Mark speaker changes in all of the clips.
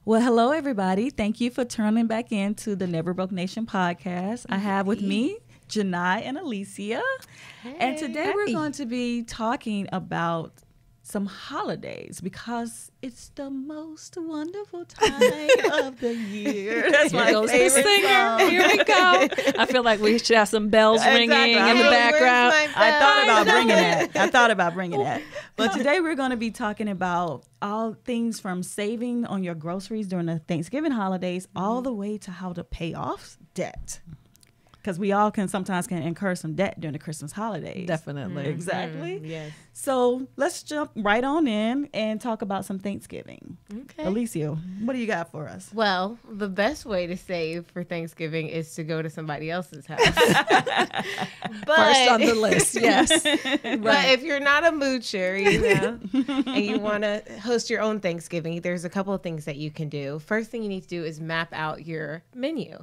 Speaker 1: Well, hello, everybody. Thank you for turning back into the Never Broke Nation podcast. I have with me Janai and Alicia. And today we're going to be talking about some holidays because it's the most wonderful time of the year. That's my favorite song.
Speaker 2: Here we go. I feel like we should have some bells ringing in the background.
Speaker 1: I thought about bringing that. But today we're going to be talking about all things from saving on your groceries during the Thanksgiving holidays all the way to how to pay off debt. Because we all sometimes incur some debt during the Christmas holidays.
Speaker 2: Definitely.
Speaker 1: Exactly.
Speaker 3: Yes.
Speaker 1: So let's jump right on in and talk about some Thanksgiving.
Speaker 3: Okay.
Speaker 1: Alicia, what do you got for us?
Speaker 3: Well, the best way to save for Thanksgiving is to go to somebody else's house.
Speaker 2: First on the list, yes.
Speaker 3: But if you're not a moocher, and you want to host your own Thanksgiving, there's a couple of things that you can do. First thing you need to do is map out your menu.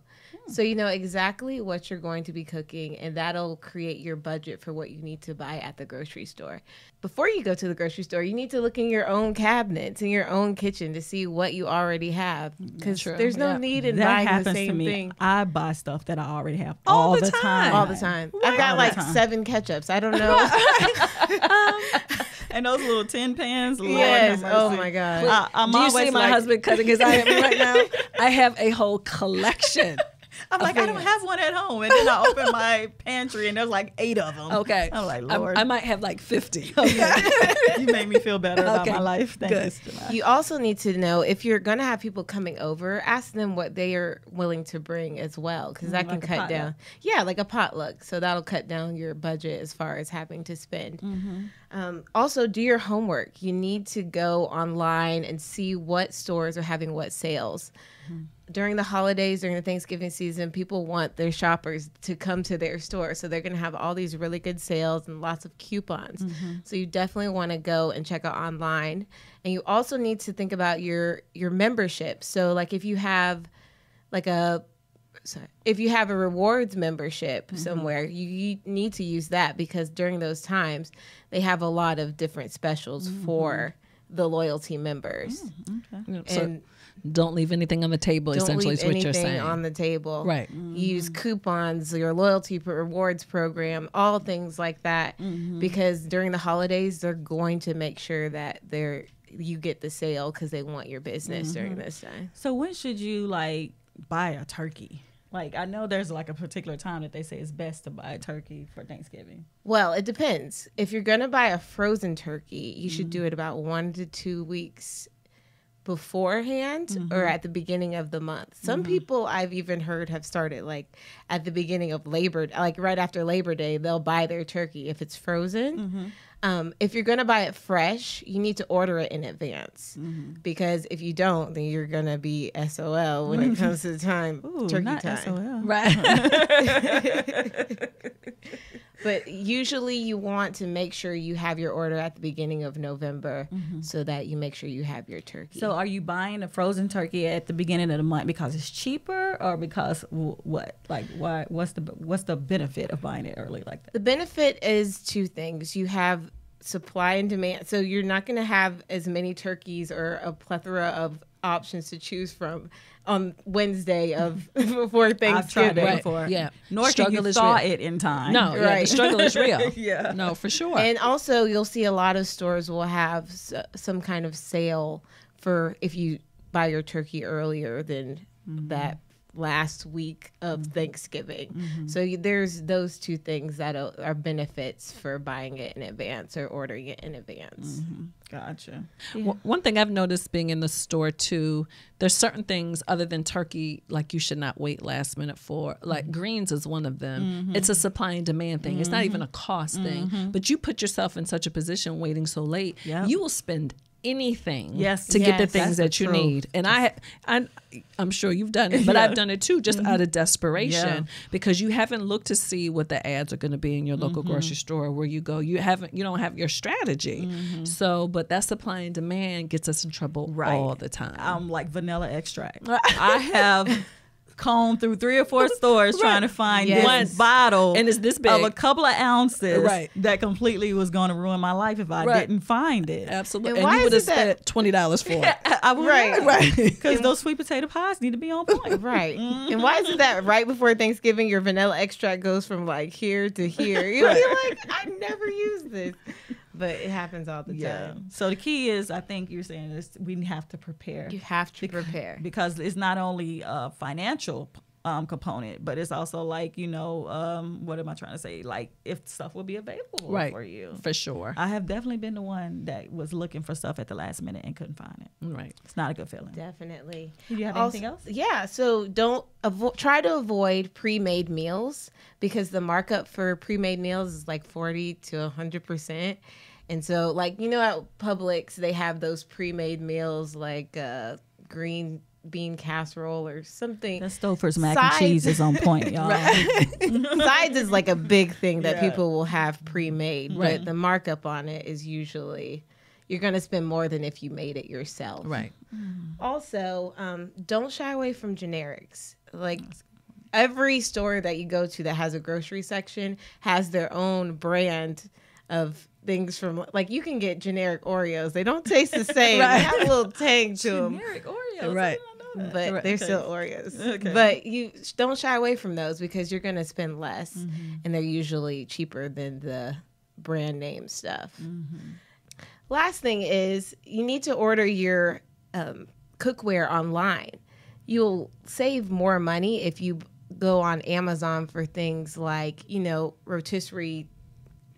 Speaker 3: So you know exactly what you're going to be cooking, and that'll create your budget for what you need to buy at the grocery store. Before you go to the grocery store, you need to look in your own cabinets, in your own kitchen to see what you already have. Because there's no need in buying the same thing.
Speaker 1: I buy stuff that I already have all the time.
Speaker 3: All the time. I've got like 7 ketchups. I don't know.
Speaker 1: And those little tin pans.
Speaker 3: Yes. Oh my God.
Speaker 2: Do you see my husband cutting his eye at me right now? I have a whole collection.
Speaker 1: I'm like, I don't have one at home. And then I open my pantry and there's like 8 of them.
Speaker 2: Okay.
Speaker 1: I'm like, Lord.
Speaker 2: I might have like 50.
Speaker 1: Okay. You made me feel better about my life. Thank you.
Speaker 3: You also need to know if you're going to have people coming over, ask them what they are willing to bring as well. Because that can cut down. Yeah, like a potluck. So that'll cut down your budget as far as having to spend. Also, do your homework. You need to go online and see what stores are having what sales. During the holidays, during the Thanksgiving season, people want their shoppers to come to their store. So they're going to have all these really good sales and lots of coupons. So you definitely want to go and check out online. And you also need to think about your membership. So like if you have a rewards membership somewhere, you need to use that because during those times, they have a lot of different specials for the loyalty members.
Speaker 2: And don't leave anything on the table, essentially, is what you're saying.
Speaker 3: Don't leave anything on the table.
Speaker 2: Right.
Speaker 3: Use coupons, your loyalty rewards program, all things like that. Because during the holidays, they're going to make sure that you get the sale because they want your business during this time.
Speaker 1: So when should you buy a turkey? I know there's a particular time that they say it's best to buy a turkey for Thanksgiving.
Speaker 3: Well, it depends. If you're going to buy a frozen turkey, you should do it about 1 to 2 weeks beforehand or at the beginning of the month. Some people I've even heard have started at the beginning of right after Labor Day, they'll buy their turkey if it's frozen. If you're going to buy it fresh, you need to order it in advance because if you don't, then you're going to be SOL when it comes to the time.
Speaker 1: Ooh,
Speaker 3: turkey
Speaker 1: not
Speaker 3: time.
Speaker 1: SOL.
Speaker 2: Right.
Speaker 3: But usually you want to make sure you have your order at the beginning of November so that you make sure you have your turkey.
Speaker 1: So are you buying a frozen turkey at the beginning of the month because it's cheaper or because what? Why? What's the benefit of buying it early like that?
Speaker 3: The benefit is 2 things. You have supply and demand. So you're not going to have as many turkeys or a plethora of options to choose from on Wednesday of before Thanksgiving.
Speaker 1: I've tried it before.
Speaker 2: Yeah.
Speaker 1: Nor can you thaw it in time.
Speaker 2: No, the struggle is real.
Speaker 1: Yeah.
Speaker 2: No, for sure.
Speaker 3: And also you'll see a lot of stores will have some kind of sale for if you buy your turkey earlier than that last week of Thanksgiving. So there's those 2 things that are benefits for buying it in advance or ordering it in advance.
Speaker 1: Gotcha.
Speaker 2: Yeah. One thing I've noticed being in the store too, there's certain things other than turkey you should not wait last minute for. Greens is one of them. It's a supply and demand thing. It's not even a cost thing. But you put yourself in such a position waiting so late, you will spend anything to get the things that you need. And I'm sure you've done it, but I've done it too, just out of desperation because you haven't looked to see what the ads are going to be in your local grocery store where you go. You don't have your strategy. So, but that supply and demand gets us in trouble all the time.
Speaker 1: I'm like vanilla extract. I have combed through 3 or 4 stores trying to find
Speaker 3: Yes.
Speaker 1: this bottle
Speaker 2: And it's this big.
Speaker 1: of a couple of ounces
Speaker 2: Right.
Speaker 1: that completely was going to ruin my life if I
Speaker 2: Right.
Speaker 1: didn't find it.
Speaker 2: Absolutely.
Speaker 3: And
Speaker 2: And,
Speaker 3: why
Speaker 2: you would have
Speaker 3: isn't that-
Speaker 2: spent $20 for it.
Speaker 1: I would
Speaker 3: Right.
Speaker 1: because those sweet potato pies need to be on point.
Speaker 3: Right. And why isn't that right before Thanksgiving your vanilla extract goes from like here to here? You'll be like, I never used this. But it happens all the
Speaker 1: Yeah.
Speaker 3: time.
Speaker 1: So the key is, I think you're saying is we have to prepare.
Speaker 3: You have to prepare.
Speaker 1: Because it's not only a financial component, but it's also like, what am I trying to say? Like if stuff will be available
Speaker 2: Right.
Speaker 1: for you.
Speaker 2: For sure.
Speaker 1: I have definitely been the one that was looking for stuff at the last minute and couldn't find it.
Speaker 2: Right.
Speaker 1: It's not a good feeling.
Speaker 3: Definitely.
Speaker 1: Do you have
Speaker 3: Also-
Speaker 1: anything else?
Speaker 3: Yeah. So try to avoid pre-made meals because the markup for pre-made meals is like 40 to 100%. And so like, at Publix, they have those pre-made meals like green bean casserole or something.
Speaker 1: That Stouffer's mac and
Speaker 3: Sides-
Speaker 1: cheese is on point, y'all.
Speaker 3: Sides is like a big thing that
Speaker 1: Yeah.
Speaker 3: people will have pre-made, but the markup on it is usually you're going to spend more than if you made it yourself.
Speaker 2: Right.
Speaker 3: Also, don't shy away from generics. Like every store that you go to that has a grocery section has their own brand of things from, like you can get generic Oreos. They don't taste the same. They have a little tang to them.
Speaker 1: Generic Oreos.
Speaker 2: Right.
Speaker 3: But
Speaker 2: Right.
Speaker 3: they're still Oreos.
Speaker 1: Okay.
Speaker 3: But you don't shy away from those because you're going to spend less and they're usually cheaper than the brand name stuff. Last thing is you need to order your cookware online. You'll save more money if you go on Amazon for things like, rotisserie.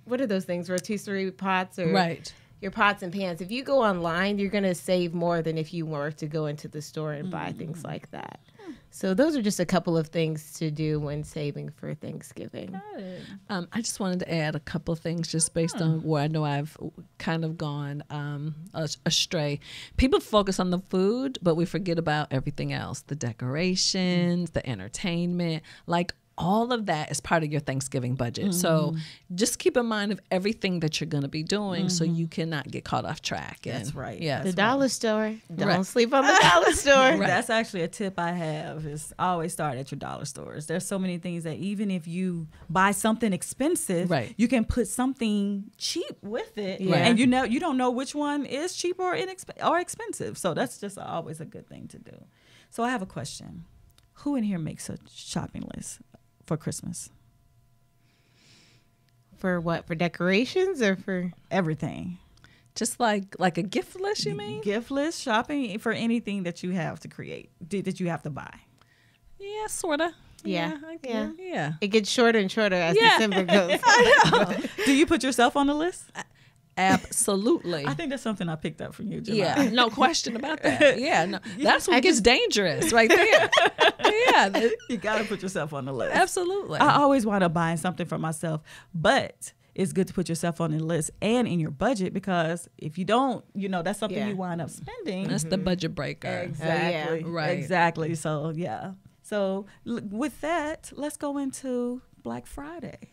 Speaker 3: What are those things? Rotisserie pots or
Speaker 2: Right.
Speaker 3: your pots and pans. If you go online, you're going to save more than if you were to go into the store and buy things like that. So those are just a couple of things to do when saving for Thanksgiving.
Speaker 2: I just wanted to add a couple of things just based on where I know I've kind of gone astray. People focus on the food, but we forget about everything else, the decorations, the entertainment, like all of that is part of your Thanksgiving budget. So just keep in mind of everything that you're going to be doing so you cannot get caught off track.
Speaker 1: That's right.
Speaker 2: Yeah.
Speaker 3: The dollar store. Don't
Speaker 2: Right.
Speaker 3: sleep on the dollar store.
Speaker 1: That's actually a tip I have is always start at your dollar stores. There's so many things that even if you buy something expensive,
Speaker 2: Right.
Speaker 1: you can put something cheap with it.
Speaker 3: Yeah.
Speaker 1: And you don't know which one is cheap or expensive. So that's just always a good thing to do. So I have a question. Who in here makes a shopping list for Christmas?
Speaker 3: For what? For decorations or for?
Speaker 1: Everything.
Speaker 2: Just like a gift list, you mean?
Speaker 1: Gift list, shopping for anything that you have to create, that you have to buy.
Speaker 2: Yeah, sort of.
Speaker 3: Yeah.
Speaker 2: Yeah.
Speaker 3: It gets shorter and shorter as
Speaker 2: Yeah.
Speaker 3: December goes.
Speaker 1: Do you put yourself on the list?
Speaker 2: Absolutely.
Speaker 1: I think that's something I picked up from you, Jamai.
Speaker 2: Yeah, no question about that. Yeah, no, that's what gets dangerous right there. Yeah,
Speaker 1: You got to put yourself on the list.
Speaker 2: absolutely.
Speaker 1: I always wind up buying something for myself, but it's good to put yourself on the list and in your budget because if you don't, that's something
Speaker 3: Yeah.
Speaker 1: you wind up spending.
Speaker 2: That's the budget breaker.
Speaker 1: Exactly.
Speaker 2: Right.
Speaker 1: Exactly. So, yeah. So, with that, let's go into Black Friday.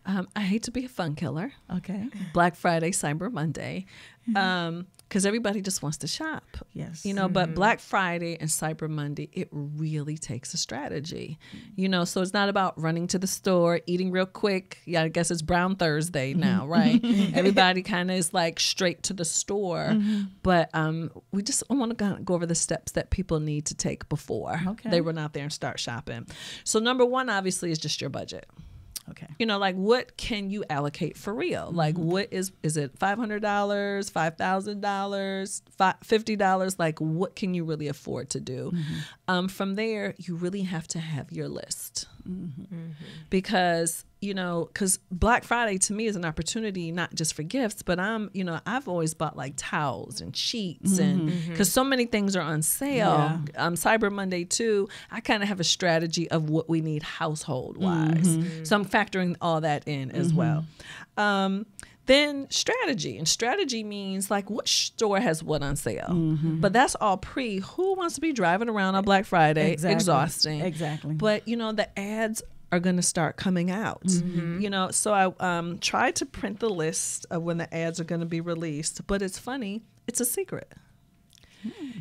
Speaker 2: I hate to be a fun killer.
Speaker 1: Okay.
Speaker 2: Black Friday, Cyber Monday, because everybody just wants to shop.
Speaker 1: Yes.
Speaker 2: But Black Friday and Cyber Monday, it really takes a strategy. So it's not about running to the store, eating real quick. Yeah, I guess it's Brown Thursday now, right? Everybody kind of is like straight to the store. But we just want to go over the steps that people need to take before they run out there and start shopping. So number one, obviously, is just your budget.
Speaker 1: Okay.
Speaker 2: Like what can you allocate for real? Like what is it $500, $5,000, $50? Like what can you really afford to do? From there, you really have to have your list because because Black Friday to me is an opportunity not just for gifts, but I've always bought like towels and sheets and because so many things are on sale.
Speaker 1: Yeah.
Speaker 2: Cyber Monday too, I kind of have a strategy of what we need household wise. So I'm factoring all that in as well. Then strategy. And strategy means like which store has what on sale. But that's all who wants to be driving around on Black Friday?
Speaker 1: Exactly.
Speaker 2: Exhausting.
Speaker 1: Exactly.
Speaker 2: But the ads are going to start coming out. So I tried to print the list of when the ads are going to be released, but it's funny, it's a secret.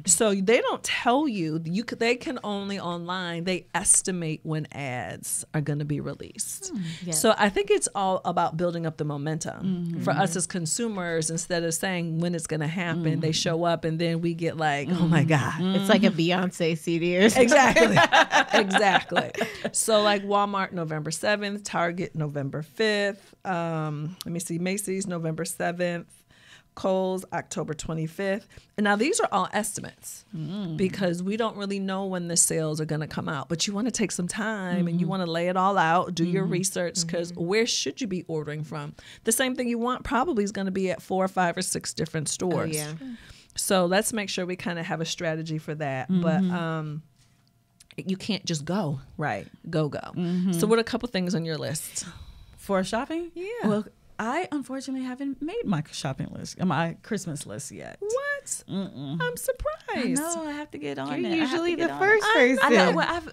Speaker 2: So they don't tell you. They can only online. They estimate when ads are going to be released.
Speaker 3: Yes.
Speaker 2: So I think it's all about building up the momentum for us as consumers. Instead of saying when it's going to happen, they show up and then we get like, oh my God.
Speaker 3: It's like a Beyonce CD or something.
Speaker 2: Exactly. Exactly. So like Walmart, November 7th, Target, November 5th. Let me see, Macy's, November 7th. Kohl's, October 25th. And now these are all estimates because we don't really know when the sales are going to come out. But you want to take some time and you want to lay it all out, do your research, because where should you be ordering from? The same thing you want probably is going to be at 4 or 5 or 6 different stores.
Speaker 3: Oh, yeah.
Speaker 2: So let's make sure we kind of have a strategy for that. But you can't just go.
Speaker 1: Right.
Speaker 2: Go. So what are a couple things on your list?
Speaker 1: For shopping?
Speaker 2: Yeah.
Speaker 1: Well, I unfortunately haven't made my shopping list, my Christmas list yet.
Speaker 2: What? I'm surprised.
Speaker 1: I know, I have to get on
Speaker 3: You're
Speaker 1: it.
Speaker 3: usually the first person.
Speaker 1: I know. Well,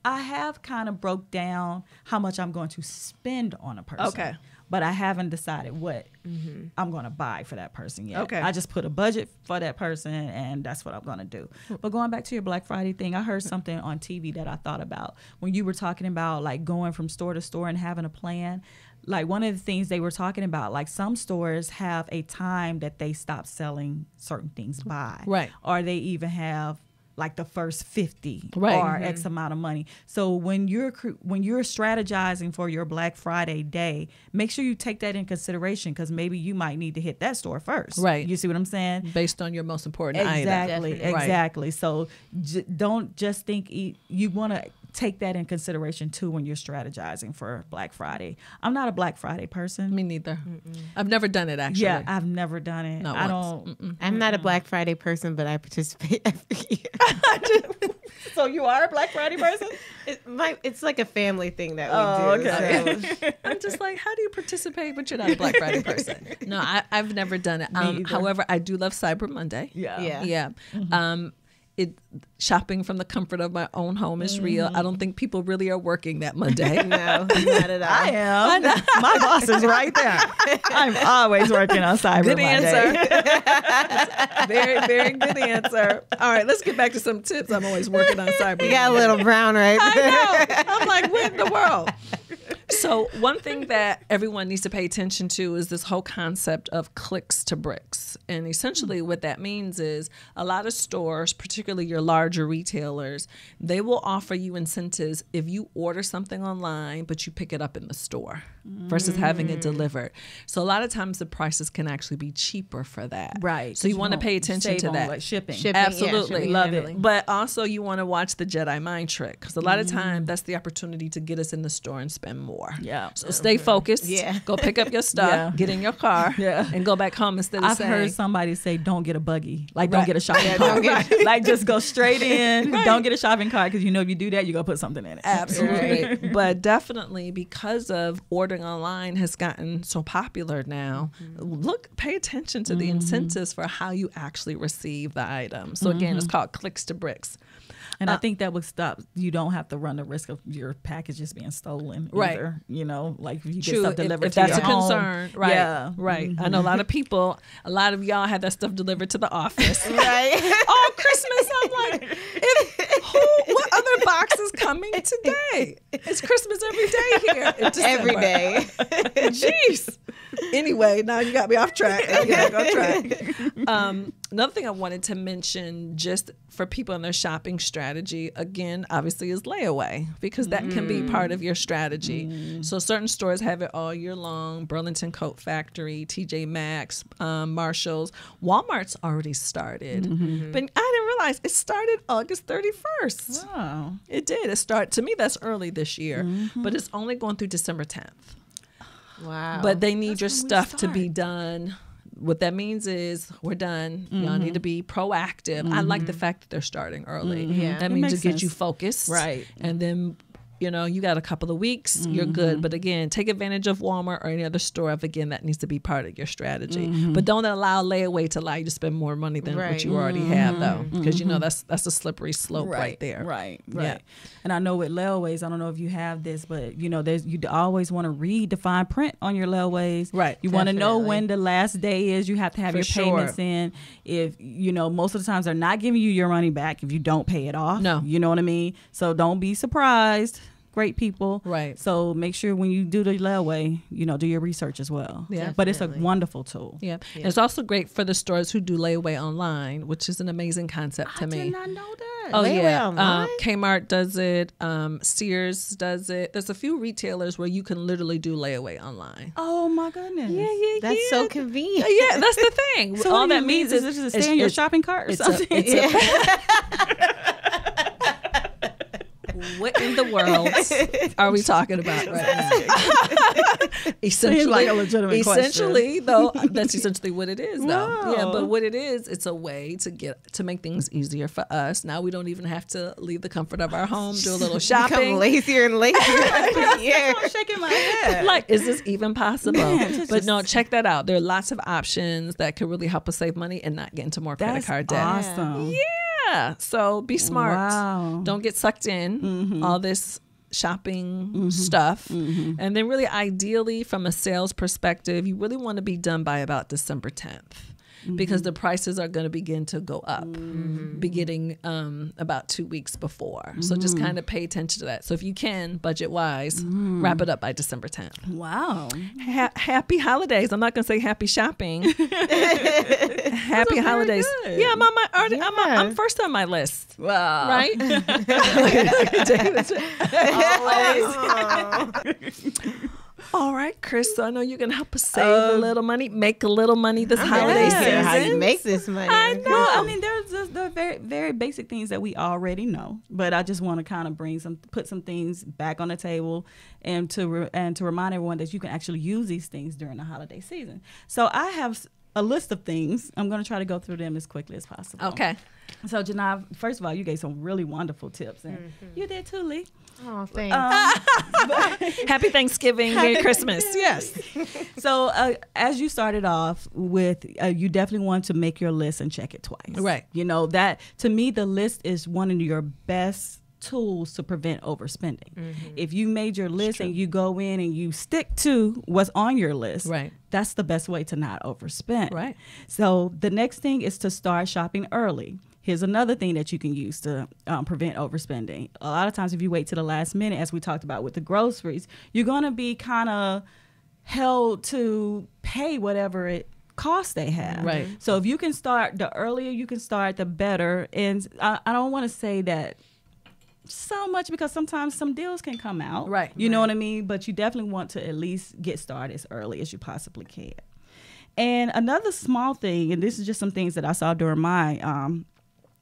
Speaker 1: I have kind of broke down how much I'm going to spend on a person.
Speaker 2: Okay.
Speaker 1: But I haven't decided what I'm going to buy for that person yet.
Speaker 2: Okay.
Speaker 1: I just put a budget for that person, and that's what I'm going to do. But going back to your Black Friday thing, I heard something on TV that I thought about when you were talking about like going from store to store and having a plan. Like one of the things they were talking about, like some stores have a time that they stop selling certain things by.
Speaker 2: Right.
Speaker 1: Or they even have like the first 50
Speaker 2: Right.
Speaker 1: or X amount of money. So when you're strategizing for your Black Friday day, make sure you take that in consideration because maybe you might need to hit that store first.
Speaker 2: Right.
Speaker 1: You see what I'm saying?
Speaker 2: Based on your most important item.
Speaker 1: Exactly.
Speaker 3: Definitely.
Speaker 1: Exactly. So don't just think you want to take that in consideration too when you're strategizing for Black Friday. I'm not a Black Friday person.
Speaker 2: Me neither. I've never done it actually.
Speaker 1: Yeah, I've never done it.
Speaker 2: Not
Speaker 1: I
Speaker 2: once.
Speaker 1: don't.
Speaker 3: I'm not a Black Friday person, but I participate every year.
Speaker 1: So you are a Black Friday person?
Speaker 3: It's like a family thing that we do.
Speaker 1: okay.
Speaker 3: So.
Speaker 2: I'm just like, how do you participate but you're not a Black Friday person? No, I've never done it.
Speaker 1: either.
Speaker 2: However, I do love Cyber Monday.
Speaker 1: Yeah.
Speaker 3: Yeah.
Speaker 2: Yeah. Shopping from the comfort of my own home is real. I don't think people really are working that Monday.
Speaker 3: No, not at all.
Speaker 1: I am. My boss is right there. I'm always working on Cyber
Speaker 2: Good
Speaker 1: Monday.
Speaker 2: answer. Very, very good answer. All right, let's get back to some tips. I'm always working on Cyber
Speaker 3: You got a little brown right
Speaker 2: I
Speaker 3: there.
Speaker 2: know. I'm like, what in the world? So one thing that everyone needs to pay attention to is this whole concept of clicks to bricks. And essentially what that means is a lot of stores, particularly your larger retailers, they will offer you incentives if you order something online, but you pick it up in the store versus having it delivered. So a lot of times the prices can actually be cheaper for that.
Speaker 1: Right.
Speaker 2: So you want to pay attention
Speaker 1: save
Speaker 2: to
Speaker 1: on,
Speaker 2: that.
Speaker 1: like, shipping.
Speaker 2: Absolutely.
Speaker 3: shipping,
Speaker 1: Love
Speaker 3: handling.
Speaker 1: it.
Speaker 2: But also you want to watch the Jedi mind trick because a lot of time that's the opportunity to get us in the store and spend more.
Speaker 1: Yeah.
Speaker 2: So stay focused.
Speaker 3: Yeah.
Speaker 2: Go pick up your stuff,
Speaker 1: Yeah.
Speaker 2: get in your car,
Speaker 1: Yeah.
Speaker 2: and go back home instead of
Speaker 1: I've
Speaker 2: saying,
Speaker 1: heard somebody say, don't get a buggy. Like, don't
Speaker 2: Right.
Speaker 1: get a shopping cart. Like, just go straight in. Don't get a shopping cart because you know if you do that, you're going to put something in it.
Speaker 2: Absolutely. But definitely because of ordering online has gotten so popular now, pay attention to the incentives for how you actually receive the item. So again, it's called clicks to bricks.
Speaker 1: And I think that would stop. You don't have to run the risk of your packages being stolen.
Speaker 2: Right.
Speaker 1: Either, you know, like if you get
Speaker 2: True,
Speaker 1: stuff delivered
Speaker 2: if
Speaker 1: to
Speaker 2: that's
Speaker 1: your
Speaker 2: a
Speaker 1: home.
Speaker 2: concern, right?
Speaker 1: Yeah.
Speaker 2: Right. I know a lot of people, a lot of y'all had that stuff delivered to the office.
Speaker 3: Right.
Speaker 2: Oh, Christmas! I'm like, what other box is coming today? It's Christmas every day here. In December.
Speaker 3: Every day.
Speaker 2: Jeez. Anyway, now you got me off track. I get back on track. Another thing I wanted to mention, just for people in their shopping strategy, again, obviously, is layaway because that can be part of your strategy. So certain stores have it all year long. Burlington Coat Factory, TJ Maxx, Marshalls, Walmart's already started, but I didn't realize it started August 31st.
Speaker 1: Oh.
Speaker 2: It did. To me, that's early this year, but it's only going through December 10th.
Speaker 3: Wow.
Speaker 2: But they need your
Speaker 1: when we
Speaker 2: stuff to
Speaker 1: start.
Speaker 2: be done. What that means is we're done. Y'all need to be proactive. I like the fact that they're starting early.
Speaker 3: Yeah.
Speaker 2: That
Speaker 1: It
Speaker 2: means
Speaker 1: makes
Speaker 2: to get you
Speaker 1: sense.
Speaker 2: focused.
Speaker 1: Right.
Speaker 2: And then you know, you got a couple of weeks, you're good. But again, take advantage of Walmart or any other store. Again, that needs to be part of your strategy. But don't allow layaway to allow you to spend more money than what you already have, though, because you know that's a slippery slope right there.
Speaker 1: Right. Yeah. And I know with layaways, I don't know if you have this, but you know, you always want to read the fine print on your layaways.
Speaker 2: Right.
Speaker 1: You want to know when the last day is. You have to have your payments
Speaker 2: sure.
Speaker 1: in. If you know, most of the times they're not giving you your money back if you don't pay it off.
Speaker 2: No.
Speaker 1: You know what I mean? So don't be surprised. Great people.
Speaker 2: Right.
Speaker 1: So make sure when you do the layaway, you know, do your research as well.
Speaker 2: Yeah.
Speaker 1: But it's a wonderful tool.
Speaker 2: Yeah. It's also great for the stores who do layaway online, which is an amazing concept to me.
Speaker 1: I did not know that.
Speaker 2: Oh,
Speaker 3: Layaway online?
Speaker 2: Kmart does it. Sears does it. There's a few retailers where you can literally do layaway online.
Speaker 1: Oh my goodness.
Speaker 3: That's so convenient.
Speaker 2: Yeah, that's the thing.
Speaker 1: So all that means is just stay in your shopping cart or something.
Speaker 2: What in the world are we talking about right now? Essentially,
Speaker 1: like a legitimate question.
Speaker 2: though, that's essentially what it is, though.
Speaker 1: Wow.
Speaker 2: Yeah, but what it is, it's a way to make things easier for us. Now we don't even have to leave the comfort of our home, do a little shopping.
Speaker 3: Become lazier and lazier.
Speaker 1: I'm shaking my head.
Speaker 2: Like, is this even possible?
Speaker 1: Man,
Speaker 2: but no, check that out. There are lots of options that could really help us save money and not get into more credit card debt.
Speaker 1: Awesome.
Speaker 2: Yeah. So be smart.
Speaker 1: Wow.
Speaker 2: Don't get sucked in all this shopping stuff. And then really ideally from a sales perspective, you really want to be done by about December 10th. Because the prices are going to begin to go up beginning about 2 weeks before. So just kind of pay attention to that. So if you can, budget-wise, wrap it up by December 10th.
Speaker 1: Wow.
Speaker 2: Happy holidays. I'm not going to say happy shopping. Happy holidays.
Speaker 1: good.
Speaker 2: Yeah, I'm first on my list.
Speaker 1: Wow.
Speaker 2: Right? All right, Chris. So I know you're gonna help us save a little money, make a little money this holiday season.
Speaker 3: How you make this money?
Speaker 1: I know. I mean, there's just the very, very basic things that we already know, but I just want to kind of put some things back on the table, and to remind everyone that you can actually use these things during the holiday season. So I have a list of things. I'm going to try to go through them as quickly as possible.
Speaker 2: Okay.
Speaker 1: So Janai, first of all, you gave some really wonderful tips, and you did too, Lee.
Speaker 3: Oh, thanks.
Speaker 2: Happy Thanksgiving, Merry Christmas. Yes.
Speaker 1: So as you started off with, you definitely want to make your list and check it twice.
Speaker 2: Right.
Speaker 1: You know, that to me, the list is one of your best tools to prevent overspending. If you made your list and you go in and you stick to what's on your list,
Speaker 2: Right.
Speaker 1: that's the best way to not overspend.
Speaker 2: Right.
Speaker 1: So the next thing is to start shopping early. Here's another thing that you can use to prevent overspending. A lot of times if you wait to the last minute, as we talked about with the groceries, you're going to be kind of held to pay whatever it costs they have.
Speaker 2: Right.
Speaker 1: So if you can start, the earlier you can start, the better. And I don't want to say that so much because sometimes some deals can come out.
Speaker 2: Right.
Speaker 1: You know what I mean? But you definitely want to at least get started as early as you possibly can. And another small thing, and this is just some things that I saw during my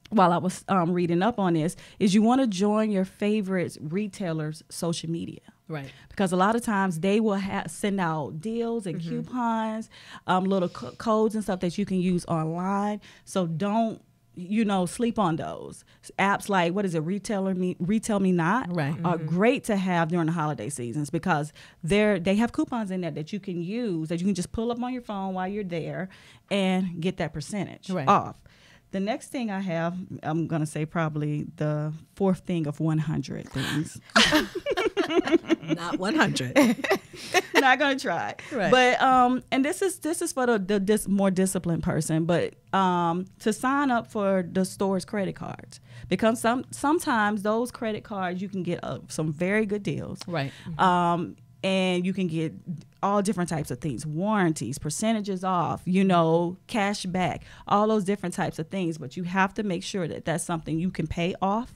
Speaker 1: while I was reading up on this, is you want to join your favorite retailers' social media.
Speaker 2: Right.
Speaker 1: Because a lot of times they will send out deals and coupons, little codes and stuff that you can use online. So don't, sleep on those. Apps like, Retail Me Not,
Speaker 2: Right.
Speaker 1: are great to have during the holiday seasons because they have coupons in there that you can use, that you can just pull up on your phone while you're there and get that percentage off. The next thing I have, I'm going to say probably the fourth thing of 100 things.
Speaker 2: Not 100.
Speaker 1: Not going to try.
Speaker 2: Right.
Speaker 1: But, and this is for the more disciplined person, but to sign up for the store's credit cards. Because sometimes those credit cards, you can get some very good deals.
Speaker 2: Right.
Speaker 1: And you can get all different types of things, warranties, percentages off, cash back, all those different types of things. But you have to make sure that that's something you can pay off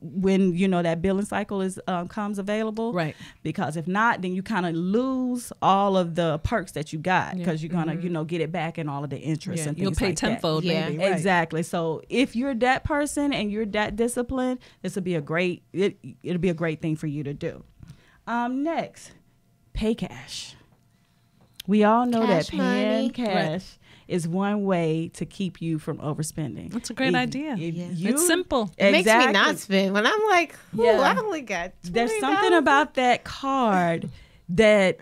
Speaker 1: when, that billing cycle comes available.
Speaker 2: Right.
Speaker 1: Because if not, then you kind of lose all of the perks that you got because you're going to, get it back and all of the interest and things
Speaker 2: you'll pay
Speaker 1: like
Speaker 2: tenfold.
Speaker 3: Yeah.
Speaker 2: Maybe. Right.
Speaker 1: Exactly. So if you're that person and you're that disciplined, this will be it'll be a great thing for you to do. Next, pay cash. We all know
Speaker 3: Cash
Speaker 1: that paying
Speaker 3: money.
Speaker 1: cash is one way to keep you from overspending.
Speaker 2: That's a great idea.
Speaker 1: You,
Speaker 2: It's simple.
Speaker 3: It makes me not spend when I'm like, I only got $20.
Speaker 1: There's something about that card that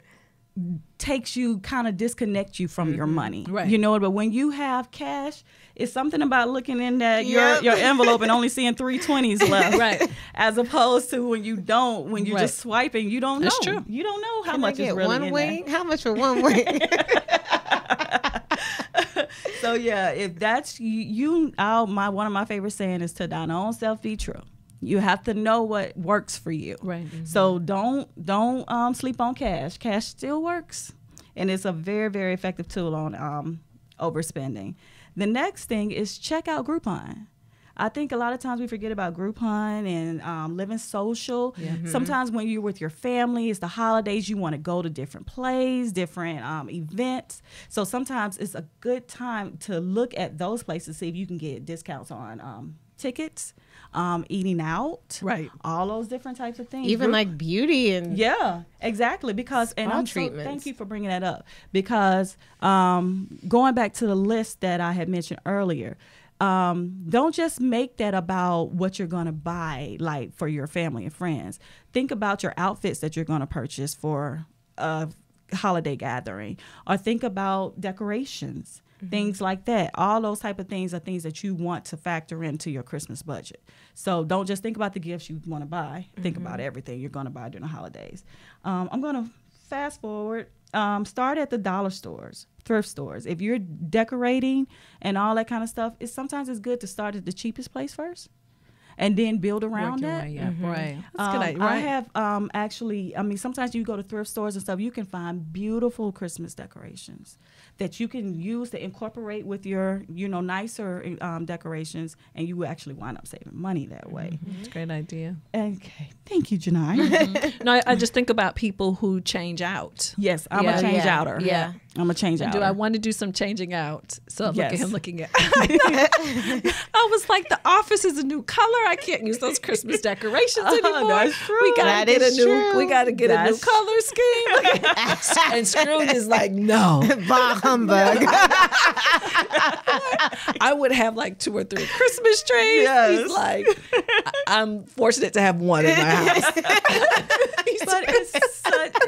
Speaker 1: takes you, kind of disconnect you from your money.
Speaker 2: Right.
Speaker 1: You know, but when you have cash, it's something about looking in that your envelope and only seeing 3 20s left.
Speaker 2: Right.
Speaker 1: As opposed to when you don't, when you're just swiping, you don't know.
Speaker 2: That's true.
Speaker 1: You don't know how
Speaker 3: Can
Speaker 1: much
Speaker 3: I get
Speaker 1: is really
Speaker 3: one
Speaker 1: in
Speaker 3: wing?
Speaker 1: there.
Speaker 3: How much for one wing?
Speaker 1: So yeah, if that's one of my favorite saying is, to thine own self be true. You have to know what works for you.
Speaker 2: Right.
Speaker 1: So don't sleep on cash. Cash still works, and it's a very, very effective tool on overspending. The next thing is check out Groupon. I think a lot of times we forget about Groupon and living social.
Speaker 2: Yeah.
Speaker 1: Sometimes when you're with your family, it's the holidays, you want to go to different plays, different events. So sometimes it's a good time to look at those places, see if you can get discounts on tickets, eating out,
Speaker 2: Right.
Speaker 1: all those different types of things.
Speaker 3: Even like beauty and
Speaker 1: Yeah, exactly. Because and
Speaker 3: Spa
Speaker 1: I'm so,
Speaker 3: treatments.
Speaker 1: thank you for bringing that up. Because going back to the list that I had mentioned earlier, don't just make that about what you're going to buy, like for your family and friends. Think about your outfits that you're going to purchase for a holiday gathering, or think about decorations. Things like that. All those type of things are things that you want to factor into your Christmas budget. So don't just think about the gifts you want to buy. Think about everything you're going to buy during the holidays. I'm going to fast forward. Start at the dollar stores, thrift stores. If you're decorating and all that kind of stuff, sometimes it's good to start at the cheapest place first, and then build around that.
Speaker 2: Right. That's a good idea.
Speaker 1: I
Speaker 2: Right.
Speaker 1: have sometimes you go to thrift stores and stuff, you can find beautiful Christmas decorations that you can use to incorporate with your, nicer decorations, and you will actually wind up saving money that way.
Speaker 2: That's a great idea.
Speaker 1: Okay. Thank you, Janai.
Speaker 2: No, I just think about people who change out.
Speaker 1: Yes, I'm a change outer.
Speaker 3: Yeah.
Speaker 1: I'm a change outer.
Speaker 2: Do I want to do some changing out? So look at
Speaker 1: Yes.
Speaker 2: him looking at I was like, the office is a new color. I can't use those Christmas decorations anymore.
Speaker 1: That's true.
Speaker 2: We gotta
Speaker 3: That
Speaker 2: get
Speaker 3: is
Speaker 2: a new
Speaker 3: true.
Speaker 2: we gotta get a new
Speaker 1: That's-
Speaker 2: color scheme. And Scrooge is like, no.
Speaker 3: bah humbug.
Speaker 2: I would have like 2 or 3 Christmas trees.
Speaker 1: Yes.
Speaker 2: He's like, I'm fortunate to have one in my house.
Speaker 1: But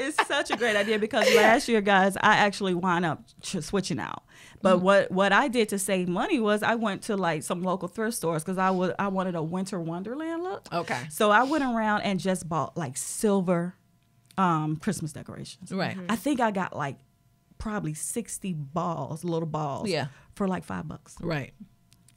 Speaker 1: it's such a great idea, because last year, guys, I actually wound up switching out. But what I did to save money was I went to like some local thrift stores, because I wanted a winter wonderland look.
Speaker 2: Okay.
Speaker 1: So I went around and just bought like silver Christmas decorations.
Speaker 2: Right.
Speaker 1: I think I got like probably 60 little balls.
Speaker 2: Yeah.
Speaker 1: For like $5.
Speaker 2: Right.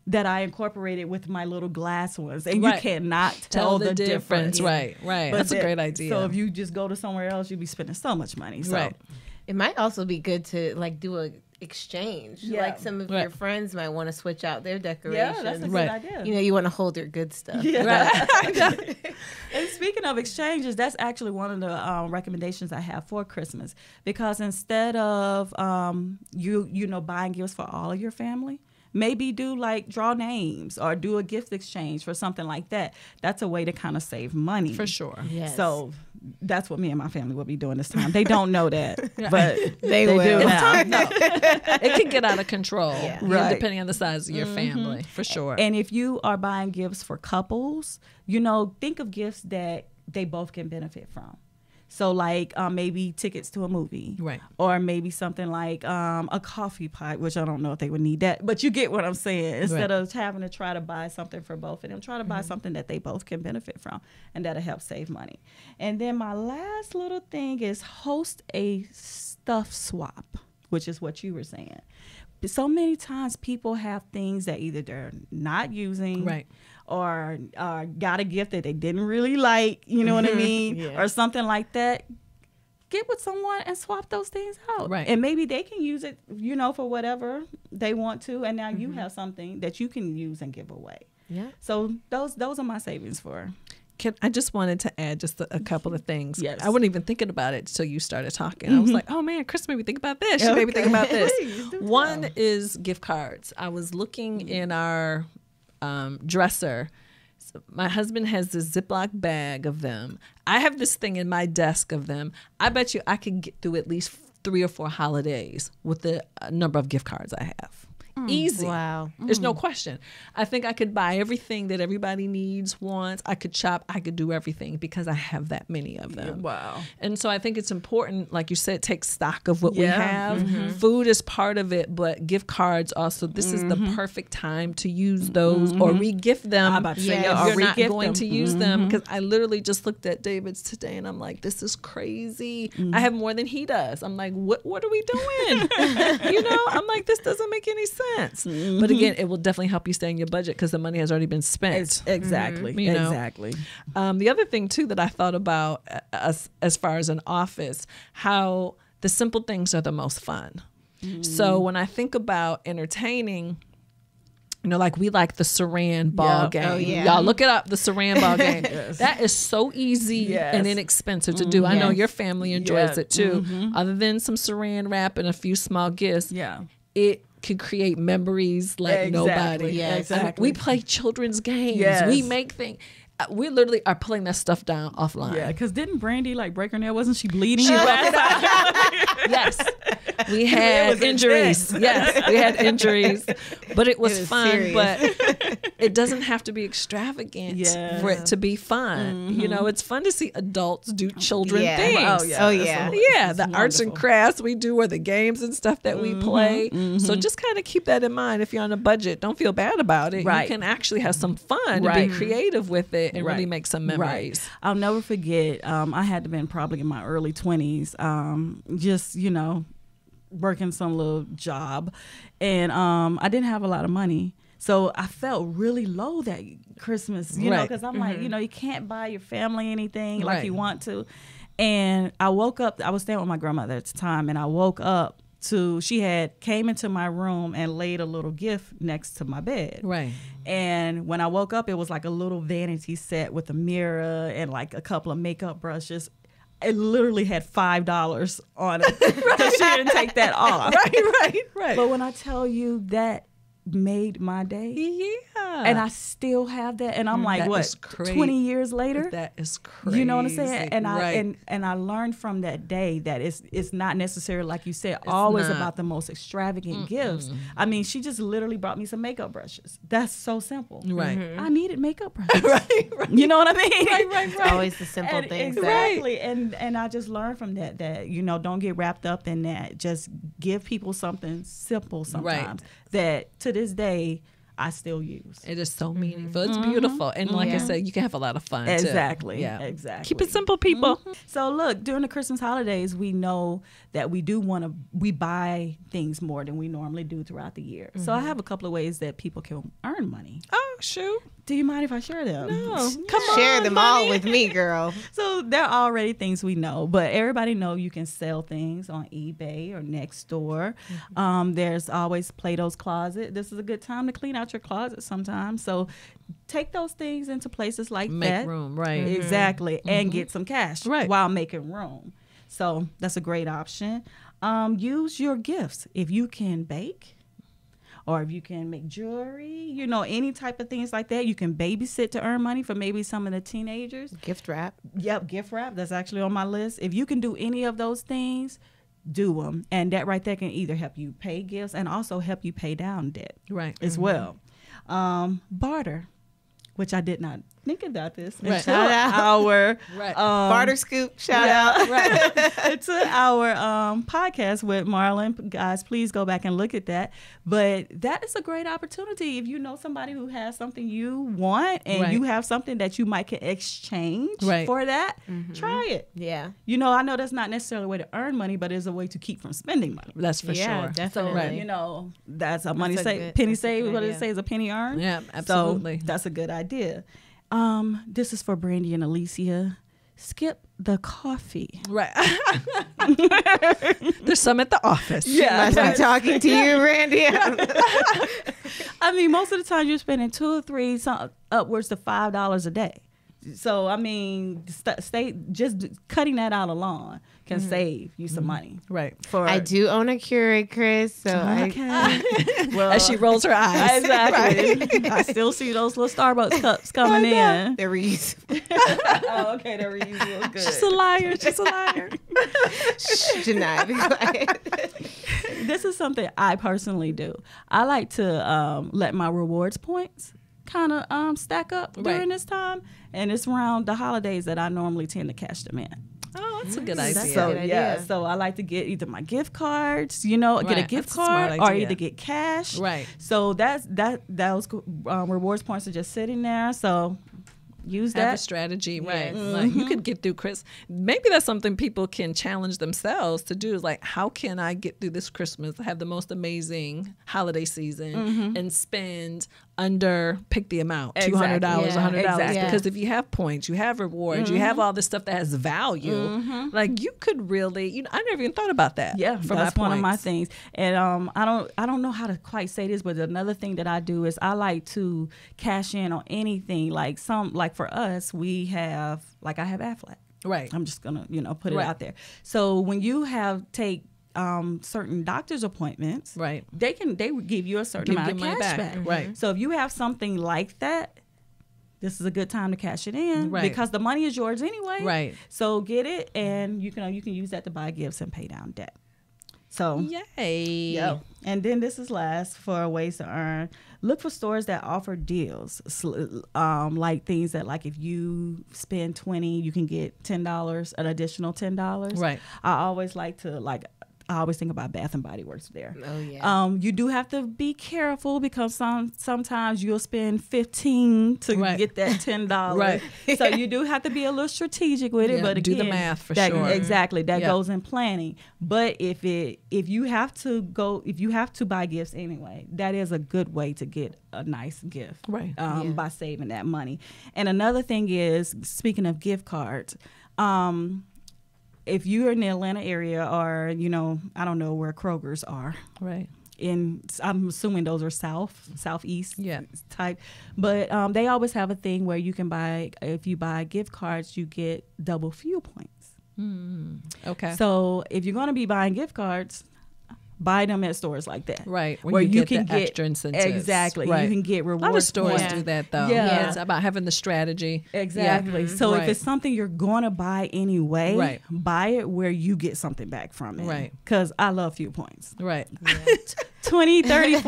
Speaker 1: That I incorporated with my little glass ones, and
Speaker 2: Right.
Speaker 1: you cannot tell the difference.
Speaker 2: Right.
Speaker 1: But
Speaker 2: That's a great idea.
Speaker 1: So if you just go to somewhere else, you'd be spending so much money. So.
Speaker 2: Right.
Speaker 3: It might also be good to like do a exchange.
Speaker 1: Yeah.
Speaker 3: Like some of
Speaker 2: Right.
Speaker 3: your friends might want to switch out their decorations.
Speaker 1: Yeah, that's a good
Speaker 2: Right.
Speaker 1: idea.
Speaker 3: You know, you want to hold your good stuff.
Speaker 1: Yeah.
Speaker 2: Right.
Speaker 1: And speaking of exchanges, that's actually one of the recommendations I have for Christmas, because instead of buying gifts for all of your family, maybe do like draw names or do a gift exchange for something like that. That's a way to kind of save money.
Speaker 2: For sure.
Speaker 3: Yes.
Speaker 1: So that's what me and my family will be doing this time. They don't know that, but
Speaker 3: They
Speaker 1: do
Speaker 3: will.
Speaker 1: now.
Speaker 2: It can get out of control,
Speaker 3: Yeah.
Speaker 1: Right.
Speaker 2: depending on the size of your family, for sure.
Speaker 1: And if you are buying gifts for couples, think of gifts that they both can benefit from. So like maybe tickets to a movie,
Speaker 2: Right.
Speaker 1: Or maybe something like a coffee pot, which I don't know if they would need that, but you get what I'm saying. Instead of having to try to buy something for both of them, try to buy something that they both can benefit from, and that'll help save money. And then my last little thing is host a stuff swap, which is what you were saying. So many times people have things that either they're not using,
Speaker 2: Right.
Speaker 1: or got a gift that they didn't really like, you know what I mean?
Speaker 3: Yeah.
Speaker 1: Or something like that. Get with someone and swap those things out.
Speaker 2: Right.
Speaker 1: And maybe they can use it, for whatever they want to. And now you have something that you can use and give away.
Speaker 3: Yeah.
Speaker 1: So those are my savings for.
Speaker 2: I just wanted to add just a couple of things.
Speaker 1: Yes.
Speaker 2: I wasn't even thinking about it until you started talking. I was like, oh man, Chris made me think about this. She made me think about this.
Speaker 1: Please do
Speaker 2: One
Speaker 1: tell.
Speaker 2: is gift cards. I was looking in our dresser. So my husband has this Ziploc bag of them. I have this thing in my desk of them. I bet you I could get through at least 3 or 4 holidays with the number of gift cards I have. Easy.
Speaker 3: Wow.
Speaker 2: There's no question. I think I could buy everything that everybody needs, wants. I could shop. I could do everything because I have that many of them.
Speaker 1: Wow.
Speaker 2: And so I think it's important, like you said, take stock of what we have. Food is part of it, but gift cards also, this is the perfect time to use those or re-gift them.
Speaker 1: I'm about to say,
Speaker 2: if
Speaker 1: or
Speaker 2: you're not
Speaker 1: re-gift
Speaker 2: going
Speaker 1: them.
Speaker 2: to use them. Because I literally just looked at David's today and I'm like, this is crazy. I have more than he does. I'm like, what are we doing? I'm like, this doesn't make any sense. But again, it will definitely help you stay in your budget because the money has already been spent.
Speaker 1: Exactly.
Speaker 2: You know?
Speaker 1: Exactly.
Speaker 2: The other thing too that I thought about as far as an office, how the simple things are the most fun. So when I think about entertaining, like we like the Saran ball game.
Speaker 3: Oh, yeah.
Speaker 2: Y'all look it up, the Saran ball game. That is so easy and inexpensive to do. I know your family enjoys it too. Other than some Saran wrap and a few small gifts, it can create memories like nobody.
Speaker 3: Yeah,
Speaker 1: exactly.
Speaker 2: We play children's games.
Speaker 1: Yes.
Speaker 2: We make things. We literally are pulling that stuff down offline.
Speaker 1: Yeah, because didn't Brandy break her nail? Wasn't she bleeding?
Speaker 2: Yes. We had injuries. Yes, we had injuries. But it was fun.
Speaker 3: serious.
Speaker 2: But it doesn't have to be extravagant for it to be fun. It's fun to see adults do children things.
Speaker 3: Oh, yeah.
Speaker 2: Yeah, the arts and crafts we do or the games and stuff that we play. So just kind of keep that in mind. If you're on a budget, don't feel bad about it.
Speaker 1: Right.
Speaker 2: You can actually have some fun and be creative with it and really make some memories.
Speaker 1: Right. I'll never forget, I had to been probably in my early 20s, just, working some little job. And I didn't have a lot of money. So I felt really low that Christmas, you know, because I'm like, you can't buy your family anything like you want to. And I woke up, I was staying with my grandmother at the time, and I woke up she came into my room and laid a little gift next to my bed.
Speaker 2: Right.
Speaker 1: And when I woke up, it was like a little vanity set with a mirror and like a couple of makeup brushes. It literally had $5 on it. Because she didn't take that off.
Speaker 2: Right.
Speaker 1: But when I tell you that made my day.
Speaker 2: Yeah.
Speaker 1: And I still have that. And I'm like,
Speaker 2: That
Speaker 1: what,
Speaker 2: is crazy.
Speaker 1: 20 years later?
Speaker 2: That is crazy.
Speaker 1: You know what I'm saying? And
Speaker 2: right.
Speaker 1: I learned from that day that it's not necessarily, like you said, always
Speaker 2: not.
Speaker 1: about the most extravagant gifts. I mean, she just literally brought me some makeup brushes. That's so simple.
Speaker 2: Right.
Speaker 1: I needed makeup brushes.
Speaker 2: right.
Speaker 1: You know what I mean?
Speaker 2: Right.
Speaker 3: It's always the simple
Speaker 1: And
Speaker 3: things.
Speaker 1: exactly. And I just learned from that don't get wrapped up in that. Just give people something simple sometimes that to this day I still use.
Speaker 2: It is so meaningful. It's beautiful. And like I said, you can have a lot of fun
Speaker 1: Exactly.
Speaker 2: too. Yeah.
Speaker 1: Exactly.
Speaker 2: Keep it simple, people.
Speaker 1: So look, during the Christmas holidays, we know that we buy things more than we normally do throughout the year. So I have a couple of ways that people can earn money.
Speaker 2: Oh, shoot.
Speaker 1: Do you mind if I share them?
Speaker 2: No. Come on.
Speaker 3: Share them all with me, girl.
Speaker 1: So they're already things we know, but everybody know you can sell things on eBay or Nextdoor. There's always Plato's Closet. This is a good time to clean out your closet sometimes. So take those things into places like that.
Speaker 2: Make room, right.
Speaker 1: Exactly. And get some cash while making room. So that's a great option. Use your gifts. If you can bake, or if you can make jewelry, any type of things like that. You can babysit to earn money for maybe some of the teenagers.
Speaker 3: Gift wrap.
Speaker 1: Yep, gift wrap. That's actually on my list. If you can do any of those things, do them. And that right there can either help you pay gifts and also help you pay down debt as well. Barter, which I did not think about this until our
Speaker 3: Barter Scoop. Shout out.
Speaker 1: to our podcast with Marlon. Guys, please go back and look at that. But that is a great opportunity if you know somebody who has something you want and you have something that you might can exchange for that. Try it.
Speaker 3: Yeah.
Speaker 1: I know that's not necessarily a way to earn money, but it's a way to keep from spending money.
Speaker 2: That's for sure.
Speaker 3: Definitely.
Speaker 1: So, that's a money
Speaker 3: That's a
Speaker 1: save.
Speaker 3: good-
Speaker 1: Penny
Speaker 3: that's a
Speaker 1: save.
Speaker 3: good
Speaker 1: What
Speaker 3: idea.
Speaker 1: it say is a penny earned.
Speaker 2: Yeah, absolutely.
Speaker 1: So that's a good idea. This is for Brandy and Alicia. Skip the coffee.
Speaker 2: Right. There's some at the office.
Speaker 1: Yeah.
Speaker 3: Must be talking to you, Randy.
Speaker 1: I mean, most of the time you're spending $2 or $3, upwards to $5 a day. So I mean, stay just cutting that out alone can save you some money.
Speaker 2: Right.
Speaker 3: I do own a Keurig, Chris. So
Speaker 1: Well,
Speaker 2: as she rolls her eyes.
Speaker 1: Exactly. I still see those little Starbucks cups coming in.
Speaker 3: they're reusable.
Speaker 1: Oh, okay, they're reusable. Good.
Speaker 2: She's a liar. She's a liar.
Speaker 3: Janai, be quiet.
Speaker 1: This is something I personally do. I like to let my rewards points kind of stack up during this time, and it's around the holidays that I normally tend to cash them in.
Speaker 2: Oh, that's a good idea.
Speaker 1: So so I like to get either my gift cards, get a gift card, or either get cash.
Speaker 2: Right.
Speaker 1: So those rewards points are just sitting there. So use
Speaker 2: Have
Speaker 1: that
Speaker 2: a strategy, right?
Speaker 1: Mm-hmm.
Speaker 2: Like you could get through Chris. Maybe that's something people can challenge themselves to do. Is like, how can I get through this Christmas, have the most amazing holiday season, and spend under pick the amount $200, $100?
Speaker 1: Exactly.
Speaker 2: Because if you have points, you have rewards, you have all this stuff that has value. Like you could really, I never even thought about that.
Speaker 1: Yeah,
Speaker 2: from
Speaker 1: that's one of my
Speaker 2: points.
Speaker 1: things. And I don't know how to quite say this, but another thing that I do is I like to cash in on anything. Like for us, we have I have Aflac.
Speaker 2: Right.
Speaker 1: I'm just gonna put it out there. So when you take certain doctor's appointments,
Speaker 2: Right.
Speaker 1: they give you a certain amount of
Speaker 2: money
Speaker 1: cash
Speaker 2: back.
Speaker 1: back.
Speaker 2: Right.
Speaker 1: So if you have something like that, this is a good time to cash it in,
Speaker 2: Right.
Speaker 1: because the money is yours anyway.
Speaker 2: Right.
Speaker 1: So get it, and you can use that to buy gifts and pay down debt. So
Speaker 2: Yay.
Speaker 1: yeah. And then this is last for ways to earn. Look for stores that offer deals, like things that if you spend $20, you can get $10, an additional $10.
Speaker 2: Right.
Speaker 1: I always like to I always think about Bath and Body Works there.
Speaker 3: Oh yeah.
Speaker 1: You do have to be careful because sometimes you'll spend $15 to get that $10.
Speaker 2: Right.
Speaker 1: So you do have to be a little strategic with it.
Speaker 2: Yeah,
Speaker 1: But
Speaker 2: do
Speaker 1: again,
Speaker 2: the math for
Speaker 1: that,
Speaker 2: sure.
Speaker 1: Exactly. That
Speaker 2: Yeah.
Speaker 1: goes in planning. But if you have to buy gifts anyway, that is a good way to get a nice gift.
Speaker 2: Right.
Speaker 1: By saving that money. And another thing is, speaking of gift cards, if you're in the Atlanta area, or I don't know where Kroger's are.
Speaker 2: Right.
Speaker 1: I'm assuming those are southeast type, but they always have a thing where you can if you buy gift cards, you get double fuel points.
Speaker 2: Okay.
Speaker 1: So if you're going to be buying gift cards, buy them at stores like that.
Speaker 2: Right.
Speaker 1: Where you can
Speaker 2: the extra incentives.
Speaker 1: Exactly.
Speaker 2: Right.
Speaker 1: You can get rewards.
Speaker 2: A lot of stores
Speaker 1: points.
Speaker 2: do that, though.
Speaker 1: Yeah.
Speaker 2: It's about having the strategy.
Speaker 1: Exactly. So if it's something you're going to buy anyway, buy it where you get something back from it.
Speaker 2: Right.
Speaker 1: Because I love fuel points.
Speaker 2: Right.
Speaker 1: 20, 30,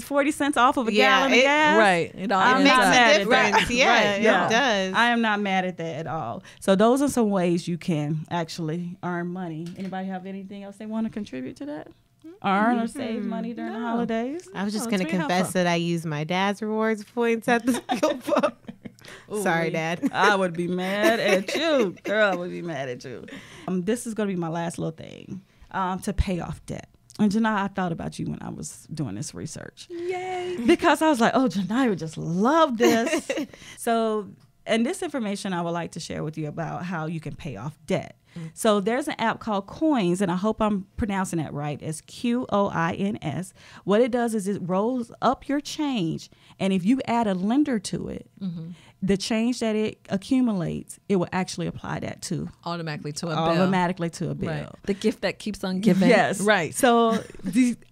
Speaker 1: 40 cents off of a gallon of gas.
Speaker 2: Right. It all
Speaker 1: I'm
Speaker 2: ends
Speaker 1: not
Speaker 2: up.
Speaker 1: mad at
Speaker 3: difference.
Speaker 1: that.
Speaker 3: Yeah, it does.
Speaker 1: I am not mad at that at all. So those are some ways you can actually earn money. Anybody have anything else they want to contribute to that? Earn or save money during the holidays?
Speaker 3: I was just going to confess that I use my dad's rewards points at the skill pump. Sorry, Dad.
Speaker 1: I would be mad at you. Girl, I would be mad at you. This is going to be my last little thing, to pay off debt. And Janai, I thought about you when I was doing this research.
Speaker 2: Yay.
Speaker 1: Because I was like, oh, Janai would just love this. And this information I would like to share with you about how you can pay off debt. So there's an app called Coins, and I hope I'm pronouncing that right. It's Qoins. What it does is it rolls up your change, and if you add a lender to it, the change that it accumulates, it will actually apply that to
Speaker 2: Automatically to a bill.
Speaker 1: automatically to a bill.
Speaker 2: Right. The gift that keeps on giving.
Speaker 1: Yes.
Speaker 2: Right.
Speaker 1: So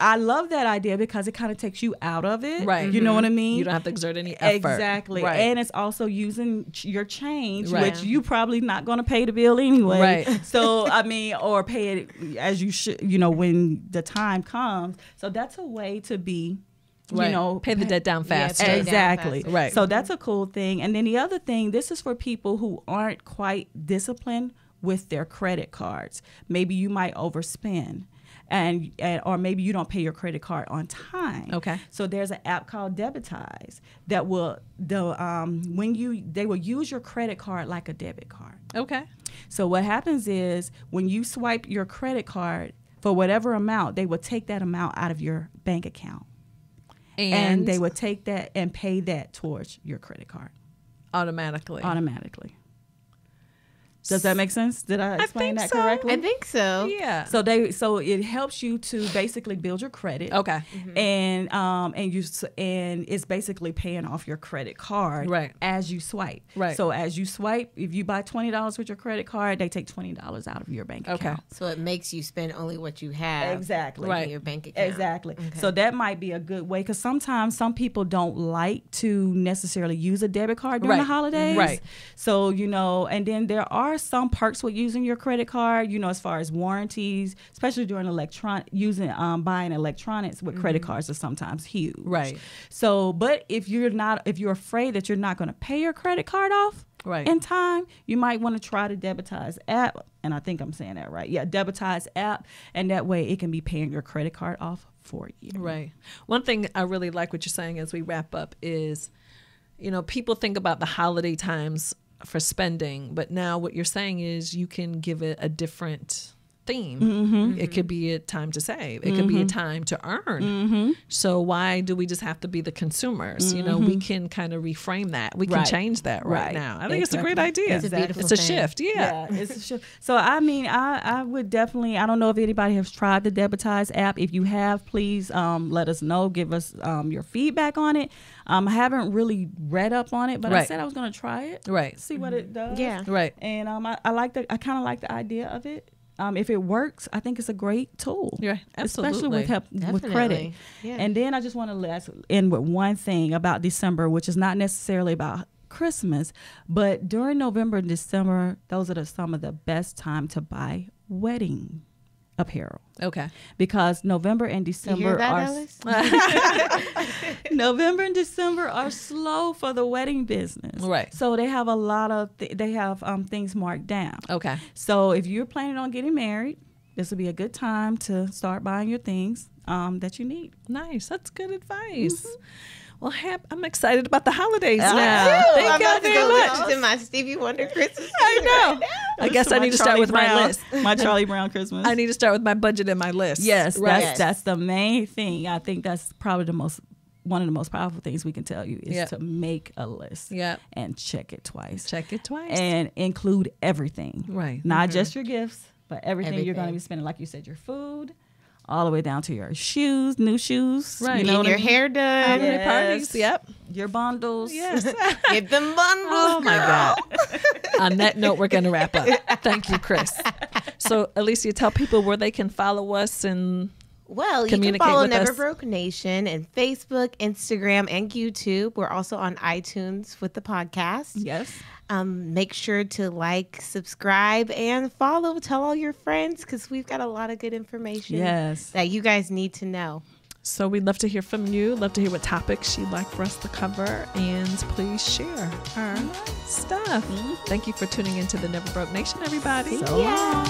Speaker 1: I love that idea because it kind of takes you out of it.
Speaker 2: Right.
Speaker 1: You know what I mean?
Speaker 2: You don't have to exert any effort.
Speaker 1: Exactly.
Speaker 2: Right.
Speaker 1: And it's also using your change,
Speaker 2: Right.
Speaker 1: which you probably not going to pay the bill anyway.
Speaker 2: Right.
Speaker 1: So, or pay it as you should, when the time comes. So that's a way to be,
Speaker 2: Right. Pay the debt down faster.
Speaker 3: pay it down
Speaker 1: Exactly.
Speaker 3: faster.
Speaker 2: Right.
Speaker 1: So that's a cool thing. And then the other thing, this is for people who aren't quite disciplined with their credit cards. Maybe you might overspend. And or maybe you don't pay your credit card on time.
Speaker 2: Okay.
Speaker 1: So there's an app called Debitize that will they will use your credit card like a debit card.
Speaker 2: Okay.
Speaker 1: So what happens is when you swipe your credit card for whatever amount, they will take that amount out of your bank account. And they would take that and pay that towards your credit card
Speaker 2: automatically.
Speaker 1: automatically. Does that make sense? Did I explain that
Speaker 2: so.
Speaker 1: correctly?
Speaker 3: I think so.
Speaker 2: Yeah.
Speaker 1: So it helps you to basically build your credit.
Speaker 2: Okay.
Speaker 1: And it's basically paying off your credit card as you swipe.
Speaker 2: Right.
Speaker 1: So as you swipe, if you buy $20 with your credit card, they take $20 out of your bank account.
Speaker 3: So it makes you spend only what you have.
Speaker 1: Exactly.
Speaker 3: In your bank account.
Speaker 1: Exactly. Okay. So that might be a good way, because sometimes some people don't like to necessarily use a debit card during the holidays.
Speaker 2: Right.
Speaker 1: So, and then there are some perks with using your credit card, as far as warranties, especially during buying electronics with credit cards is sometimes huge.
Speaker 2: Right.
Speaker 1: So, but if you're afraid that you're not going to pay your credit card off in time, you might want to try the Debitize app. And I think I'm saying that right. Yeah, Debitize app. And that way it can be paying your credit card off for you.
Speaker 2: Right. One thing I really like what you're saying as we wrap up is, people think about the holiday times for spending, but now what you're saying is you can give it a different theme. Mm-hmm. It could be a time to save. It could be a time to earn. Mm-hmm. So why do we just have to be the consumers? We can kind of reframe that. We can change that right now. I think it's a great idea.
Speaker 3: It's a beautiful
Speaker 2: It's a
Speaker 3: thing.
Speaker 2: shift. Yeah.
Speaker 1: It's a shift. So I would definitely, I don't know if anybody has tried the Debitize app. If you have, please let us know. Give us your feedback on it. I haven't really read up on it, but I said I was going to try it.
Speaker 2: Right.
Speaker 1: See what it does.
Speaker 3: Yeah.
Speaker 2: Right.
Speaker 1: And I kind of like the idea of it. If it works, I think it's a great tool.
Speaker 2: Yeah, absolutely.
Speaker 1: Especially with credit. Yeah. And then I just want to end with one thing about December, which is not necessarily about Christmas, but during November and December, those are some of the best time to buy wedding apparel.
Speaker 2: Okay.
Speaker 1: Because November and December November and December are slow for the wedding business.
Speaker 2: Right.
Speaker 1: So they have a lot of things marked down.
Speaker 2: Okay.
Speaker 1: So if you're planning on getting married, this will be a good time to start buying your things that you need.
Speaker 2: Nice. That's good advice. Mm-hmm. Well, I'm excited about the holidays now.
Speaker 3: Thank you very much. Listen to my Stevie Wonder Christmas.
Speaker 2: I know.
Speaker 3: Right
Speaker 2: I guess I need to start with my list.
Speaker 1: My Charlie Brown Christmas.
Speaker 2: I need to start with my budget and my list.
Speaker 1: Yes, that's the main thing. I think that's probably one of the most powerful things we can tell you is to make a list and check it twice. And include everything.
Speaker 2: Right.
Speaker 1: Not just your gifts, but everything you're going to be spending. Like you said, your food, all the way down to your shoes, new shoes.
Speaker 3: Right. Your hair done.
Speaker 2: Holiday parties. Yep.
Speaker 1: Your bundles.
Speaker 2: Yes.
Speaker 3: Get them bundles.
Speaker 2: Oh, my God. On that note, we're going to wrap up. Thank you, Chris. So, Alicia, tell people where they can follow us and
Speaker 3: Well, you can follow Never Broke Nation and Facebook, Instagram, and YouTube. We're also on iTunes with the podcast.
Speaker 1: Yes.
Speaker 3: Make sure to like, subscribe, and follow. Tell all your friends because we've got a lot of good information that you guys need to know.
Speaker 2: So we'd love to hear from you. Love to hear what topics you'd like for us to cover. And please share our stuff. Mm-hmm. Thank you for tuning into the Never Broke Nation, everybody.
Speaker 1: So long.